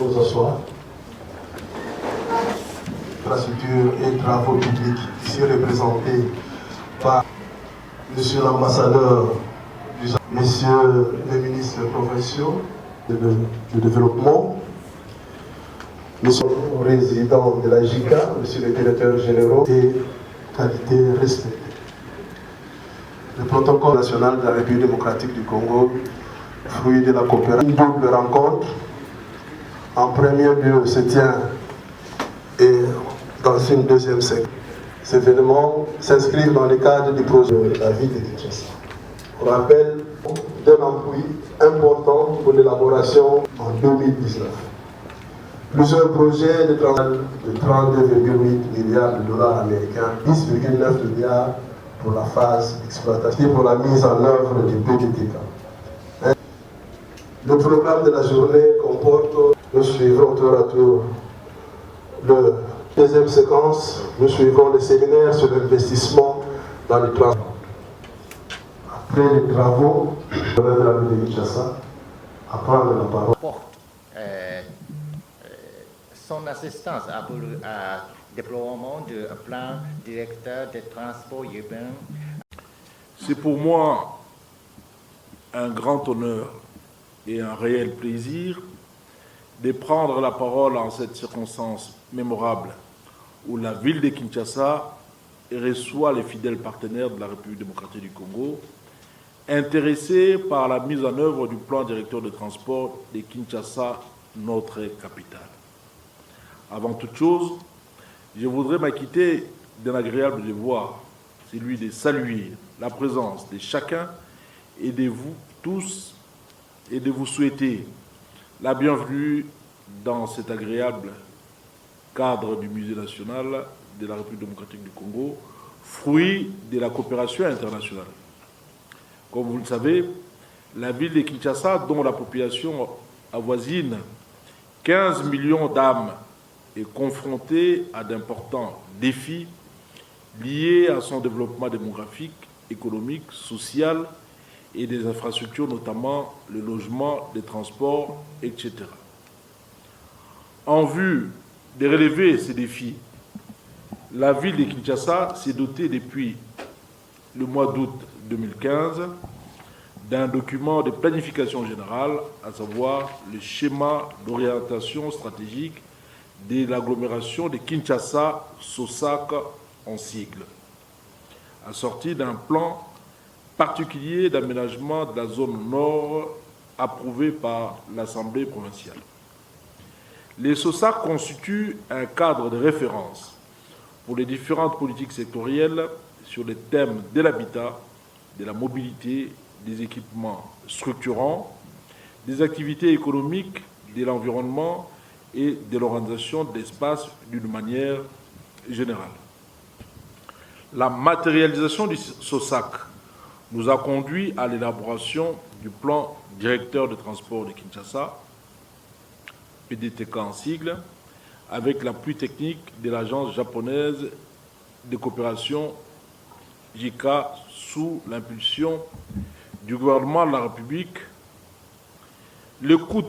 vous asseoir. Infrastructures et travaux publics ici représentés par Monsieur l'ambassadeur, Messieurs les ministres provinciaux de développement, Monsieur le président de la JICA, Monsieur le directeur général et qualité respectée. Le protocole national de la République démocratique du Congo, fruit de la coopération, une double rencontre. En premier lieu, se tient et dans une deuxième section. Ces événements s'inscrivent dans le cadre du projet de la ville de Kinshasa. On rappelle d'un appui important pour l'élaboration en 2019. Plusieurs projets de 32,8 milliards de dollars américains, 10,9 milliards pour la phase d'exploitation et pour la mise en œuvre du PDTK. Le programme de la journée comporte, nous suivrons tour à tour le deuxième séquence, nous suivrons le séminaire sur l'investissement dans les transports. Après les travaux, de la ville de Kinshasa, à prendre la parole. Son assistance pour le déploiement du plan directeur des transports urbains. C'est pour moi un grand honneur et un réel plaisir de prendre la parole en cette circonstance mémorable où la ville de Kinshasa reçoit les fidèles partenaires de la République démocratique du Congo, intéressés par la mise en œuvre du plan directeur de transport de Kinshasa, notre capitale. Avant toute chose, je voudrais m'acquitter d'un agréable devoir, celui de saluer la présence de chacun et de vous tous et de vous souhaiter la bienvenue dans cet agréable cadre du Musée national de la République démocratique du Congo, fruit de la coopération internationale. Comme vous le savez, la ville de Kinshasa, dont la population avoisine 15 millions d'âmes, est confrontée à d'importants défis liés à son développement démographique, économique, social et des infrastructures, notamment le logement, les transports, etc. En vue de relever ces défis, la ville de Kinshasa s'est dotée depuis le mois d'août 2015 d'un document de planification générale, à savoir le schéma d'orientation stratégique de l'agglomération de Kinshasa-Sosak en sigle, assorti d'un plan particulier d'aménagement de la zone nord approuvé par l'Assemblée provinciale. Les Sosak constituent un cadre de référence pour les différentes politiques sectorielles sur les thèmes de l'habitat, de la mobilité, des équipements structurants, des activités économiques, de l'environnement et de l'organisation de l'espace d'une manière générale. La matérialisation du SOSAC nous a conduit à l'élaboration du plan directeur de transport de Kinshasa, PDTK en sigle, avec l'appui technique de l'agence japonaise de coopération JICA sous l'impulsion du gouvernement de la République. Le coût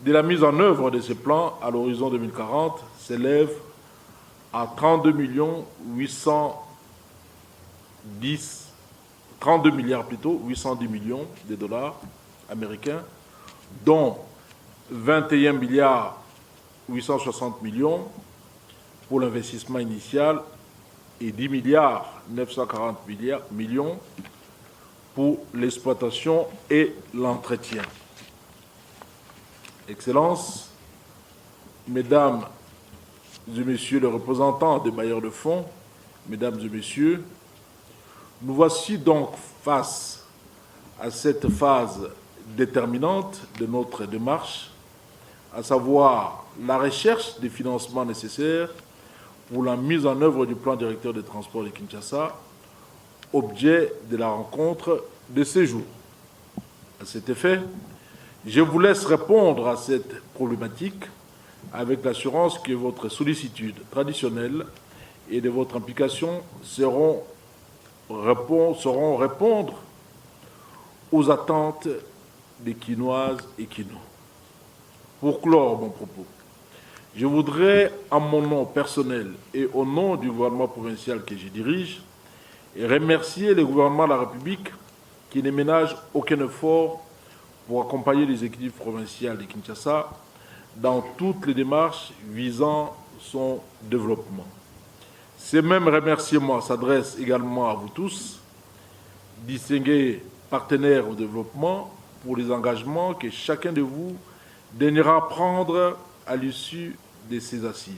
de la mise en œuvre de ce plan à l'horizon 2040 s'élève à 32 milliards 810 millions de dollars américains, dont 21 milliards 860 millions pour l'investissement initial et 10 milliards 940 millions pour l'exploitation et l'entretien. Excellences, Mesdames et Messieurs les représentants des bailleurs de fonds, Mesdames et Messieurs, nous voici donc face à cette phase déterminante de notre démarche, à savoir la recherche des financements nécessaires pour la mise en œuvre du plan directeur des transports de Kinshasa, objet de la rencontre de ces jours. À cet effet, je vous laisse répondre à cette problématique avec l'assurance que votre sollicitude traditionnelle et de votre implication sauront répondre aux attentes des Kinoises et Kinois. Pour clore mon propos, je voudrais, en mon nom personnel et au nom du gouvernement provincial que je dirige, remercier le gouvernement de la République qui ne ménage aucun effort pour accompagner les équipes provinciales de Kinshasa dans toutes les démarches visant son développement. Ces mêmes remerciements s'adressent également à vous tous, distingués partenaires au développement, pour les engagements que chacun de vous daignera prendre à l'issue de ces assises.